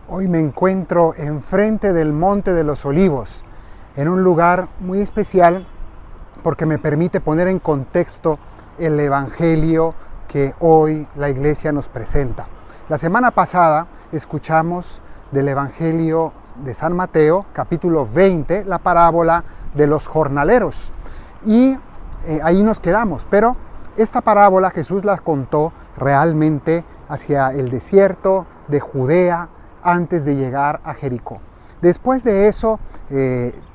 Hoy me encuentro enfrente del Monte de los Olivos, en un lugar muy especial porque me permite poner en contexto el Evangelio que hoy la Iglesia nos presenta. La semana pasada escuchamos del Evangelio de San Mateo, capítulo 20, la parábola de los jornaleros. Y ahí nos quedamos, pero esta parábola Jesús la contó realmente hacia el desierto de Judea, antes de llegar a Jericó. Después de eso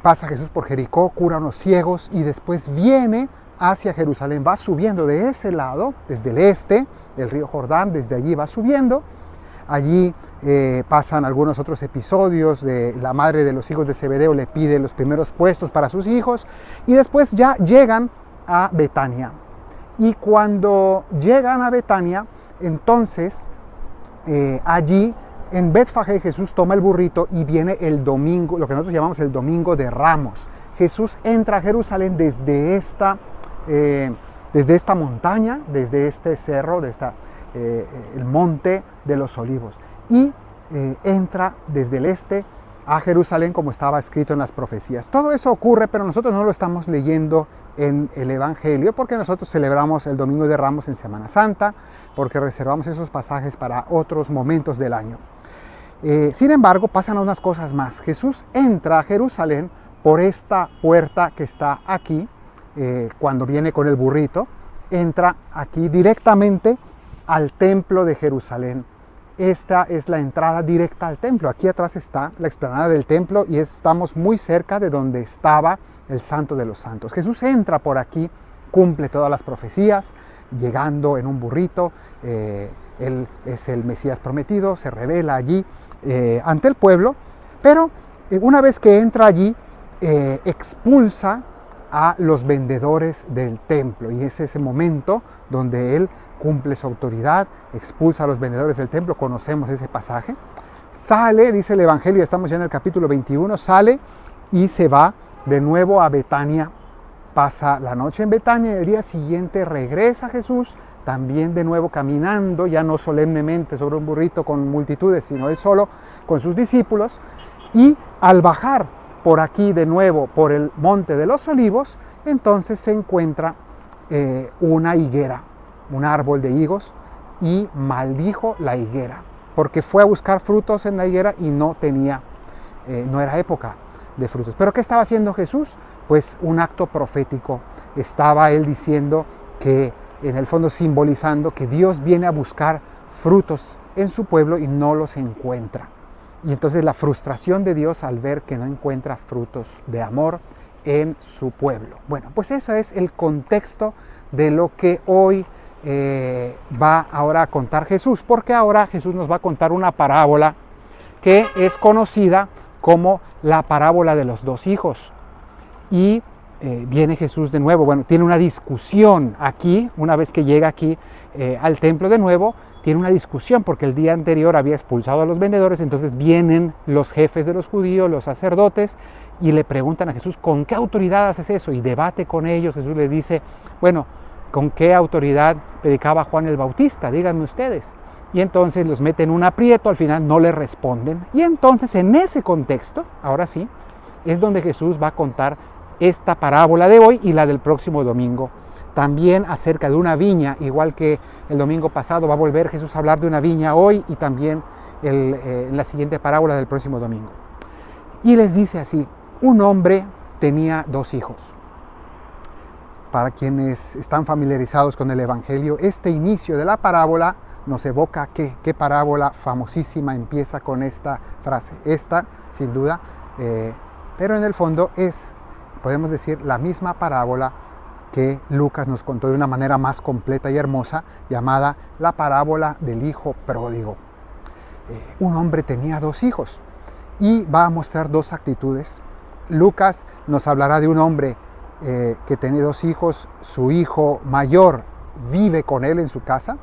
pasa Jesús por Jericó, cura a unos ciegos y después viene hacia Jerusalén, va subiendo de ese lado, desde el este del río Jordán, desde allí va subiendo. Allí pasan algunos otros episodios de la madre de los hijos de Zebedeo le pide los primeros puestos para sus hijos y después ya llegan a Betania. Y cuando llegan a Betania, entonces allí en Betfagé Jesús toma el burrito y viene el domingo, lo que nosotros llamamos el domingo de Ramos. Jesús entra a Jerusalén desde esta montaña, desde este cerro, el monte de los Olivos. Y entra desde el este a Jerusalén como estaba escrito en las profecías. Todo eso ocurre, pero nosotros no lo estamos leyendo en el Evangelio porque nosotros celebramos el Domingo de Ramos en Semana Santa, porque reservamos esos pasajes para otros momentos del año. Sin embargo, pasan unas cosas más. Jesús entra a Jerusalén por esta puerta que está aquí, cuando viene con el burrito, entra aquí directamente al templo de Jerusalén. Esta es la entrada directa al templo. Aquí atrás está la explanada del templo y estamos muy cerca de donde estaba el Santo de los Santos. Jesús entra por aquí, cumple todas las profecías, llegando en un burrito. Él es el Mesías prometido, se revela allí ante el pueblo, pero una vez que entra allí, expulsa a los vendedores del templo, y es ese momento donde él cumple su autoridad, expulsa a los vendedores del templo. Conocemos ese pasaje. Sale, dice el Evangelio, estamos ya en el capítulo 21, sale y se va de nuevo a Betania, pasa la noche en Betania y el día siguiente regresa Jesús, también de nuevo caminando, ya no solemnemente sobre un burrito con multitudes, sino él solo con sus discípulos. Y al bajar por aquí de nuevo, por el Monte de los Olivos, entonces se encuentra una higuera, un árbol de higos, y maldijo la higuera, porque fue a buscar frutos en la higuera y no era época de frutos. ¿Pero qué estaba haciendo Jesús? Pues un acto profético. Estaba él diciendo que, en el fondo simbolizando que Dios viene a buscar frutos en su pueblo y no los encuentra. Y entonces la frustración de Dios al ver que no encuentra frutos de amor en su pueblo. Bueno, pues eso es el contexto de lo que hoy va ahora a contar Jesús, porque ahora Jesús nos va a contar una parábola que es conocida como la parábola de los dos hijos. Y viene Jesús de nuevo, tiene una discusión aquí, una vez que llega aquí al templo de nuevo, tiene una discusión porque el día anterior había expulsado a los vendedores. Entonces vienen los jefes de los judíos, los sacerdotes, y le preguntan a Jesús, ¿con qué autoridad haces eso? Y debate con ellos. Jesús les dice, ¿con qué autoridad predicaba Juan el Bautista? Díganme ustedes. Y entonces los mete en un aprieto, al final no le responden. Y entonces en ese contexto, ahora sí, es donde Jesús va a contar esta parábola de hoy y la del próximo domingo. También acerca de una viña, igual que el domingo pasado, va a volver Jesús a hablar de una viña hoy y también en la siguiente parábola del próximo domingo. Y les dice así, un hombre tenía dos hijos. Para quienes están familiarizados con el Evangelio, este inicio de la parábola nos evoca qué parábola famosísima empieza con esta frase. Esta, sin duda, pero en el fondo podemos decir, la misma parábola que Lucas nos contó de una manera más completa y hermosa, llamada la parábola del hijo pródigo. Un hombre tenía dos hijos y va a mostrar dos actitudes. Lucas nos hablará de un hombre que tenía dos hijos. Su hijo mayor vive con él en su casa,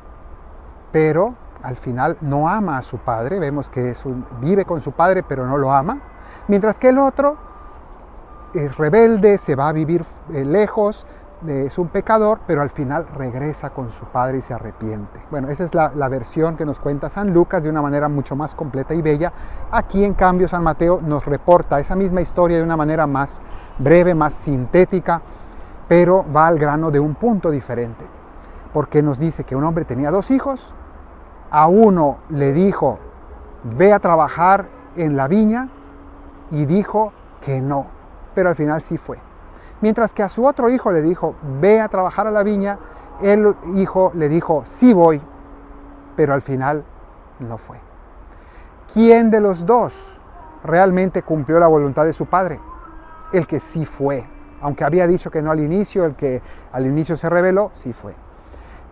pero al final no ama a su padre. Vemos que vive con su padre, pero no lo ama. Mientras que el otro es rebelde, se va a vivir lejos, es un pecador, pero al final regresa con su padre y se arrepiente. Bueno, esa es la versión que nos cuenta San Lucas de una manera mucho más completa y bella. Aquí, en cambio, San Mateo nos reporta esa misma historia de una manera más breve, más sintética, pero va al grano de un punto diferente. Porque nos dice que un hombre tenía 2 hijos, a uno le dijo, ve a trabajar en la viña, y dijo que no, pero al final sí fue. Mientras que a su otro hijo le dijo, ve a trabajar a la viña, el hijo le dijo, sí voy, pero al final no fue. ¿Quién de los dos realmente cumplió la voluntad de su padre? El que sí fue. Aunque había dicho que no al inicio, el que al inicio se rebeló, sí fue.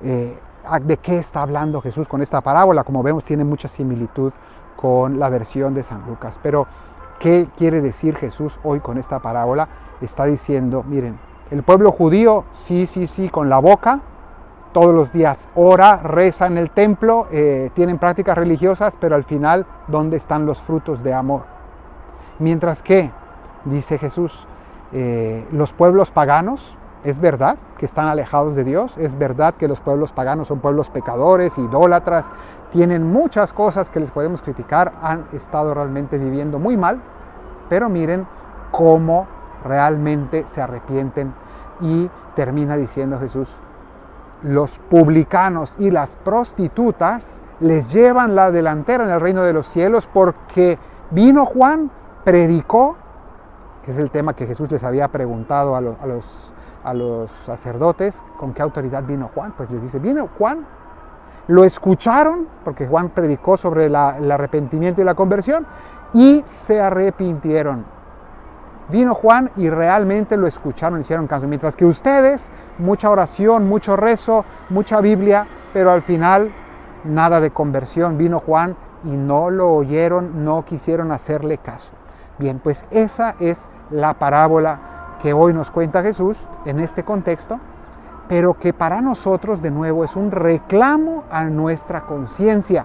¿De qué está hablando Jesús con esta parábola? Como vemos, tiene mucha similitud con la versión de San Lucas. Pero, ¿qué quiere decir Jesús hoy con esta parábola? Está diciendo, miren, el pueblo judío, sí, con la boca, todos los días ora, reza en el templo, tienen prácticas religiosas, pero al final, ¿dónde están los frutos de amor? Mientras que, dice Jesús, los pueblos paganos, es verdad que están alejados de Dios, es verdad que los pueblos paganos son pueblos pecadores, idólatras, tienen muchas cosas que les podemos criticar, han estado realmente viviendo muy mal, pero miren cómo realmente se arrepienten. Y termina diciendo Jesús, los publicanos y las prostitutas les llevan la delantera en el reino de los cielos, porque vino Juan, predicó, que es el tema que Jesús les había preguntado a los sacerdotes, ¿con qué autoridad vino Juan? Pues les dice, vino Juan, lo escucharon, porque Juan predicó sobre el arrepentimiento y la conversión, y se arrepintieron. Vino Juan y realmente lo escucharon, hicieron caso. Mientras que ustedes, mucha oración, mucho rezo, mucha Biblia, pero al final nada de conversión. Vino Juan y no lo oyeron, no quisieron hacerle caso. Bien, pues esa es la parábola que hoy nos cuenta Jesús en este contexto, pero que para nosotros de nuevo es un reclamo a nuestra conciencia.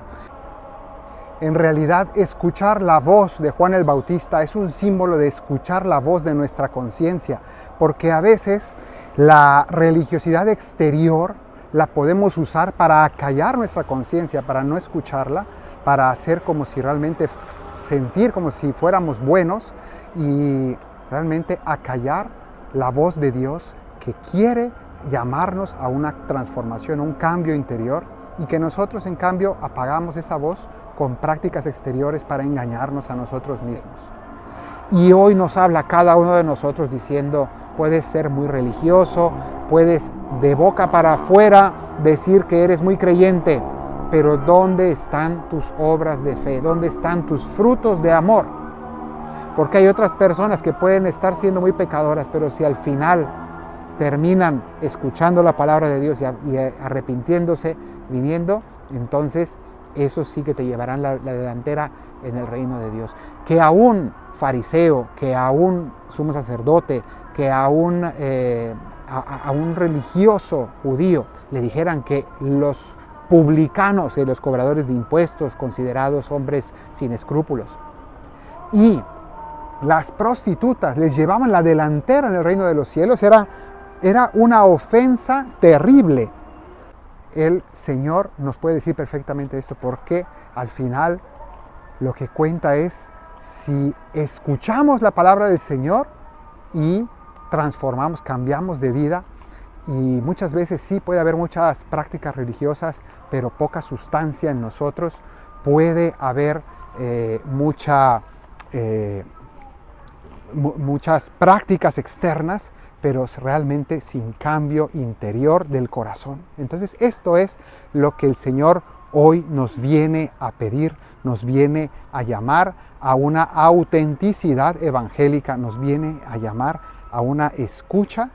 En realidad, escuchar la voz de Juan el Bautista es un símbolo de escuchar la voz de nuestra conciencia, porque a veces la religiosidad exterior la podemos usar para acallar nuestra conciencia, para no escucharla, para hacer como si realmente sentir como si fuéramos buenos y realmente acallar la voz de Dios que quiere llamarnos a una transformación, a un cambio interior, y que nosotros en cambio apagamos esa voz con prácticas exteriores para engañarnos a nosotros mismos. Y hoy nos habla cada uno de nosotros diciendo, puedes ser muy religioso, puedes de boca para afuera decir que eres muy creyente, pero ¿dónde están tus obras de fe? ¿Dónde están tus frutos de amor? Porque hay otras personas que pueden estar siendo muy pecadoras, pero si al final terminan escuchando la palabra de Dios y arrepintiéndose, viniendo, entonces eso sí que te llevarán la delantera en el reino de Dios. Que a un fariseo, que a un sumo sacerdote, que a un religioso judío le dijeran que los publicanos y los cobradores de impuestos, considerados hombres sin escrúpulos, y las prostitutas les llevaban la delantera en el reino de los cielos, era una ofensa terrible. El Señor nos puede decir perfectamente esto, porque al final lo que cuenta es si escuchamos la palabra del Señor y transformamos, cambiamos de vida. Y muchas veces sí puede haber muchas prácticas religiosas, pero poca sustancia en nosotros. Puede haber muchas prácticas externas, pero realmente sin cambio interior del corazón. Entonces esto es lo que el Señor hoy nos viene a pedir, nos viene a llamar a una autenticidad evangélica, nos viene a llamar a una escucha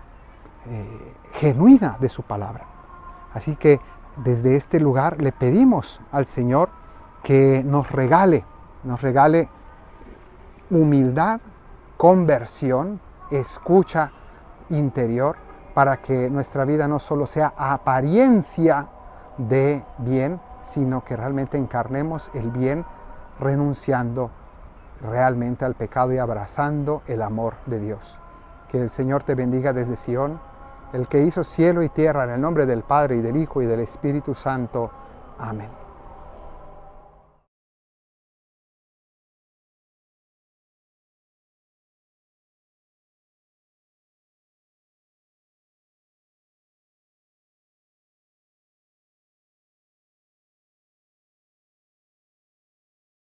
genuina de su palabra. Así que desde este lugar le pedimos al Señor que nos regale humildad, conversión, escucha interior, para que nuestra vida no solo sea apariencia de bien, sino que realmente encarnemos el bien renunciando realmente al pecado y abrazando el amor de Dios. Que el Señor te bendiga desde Sion el que hizo cielo y tierra, en el nombre del Padre, y del Hijo, y del Espíritu Santo. Amén.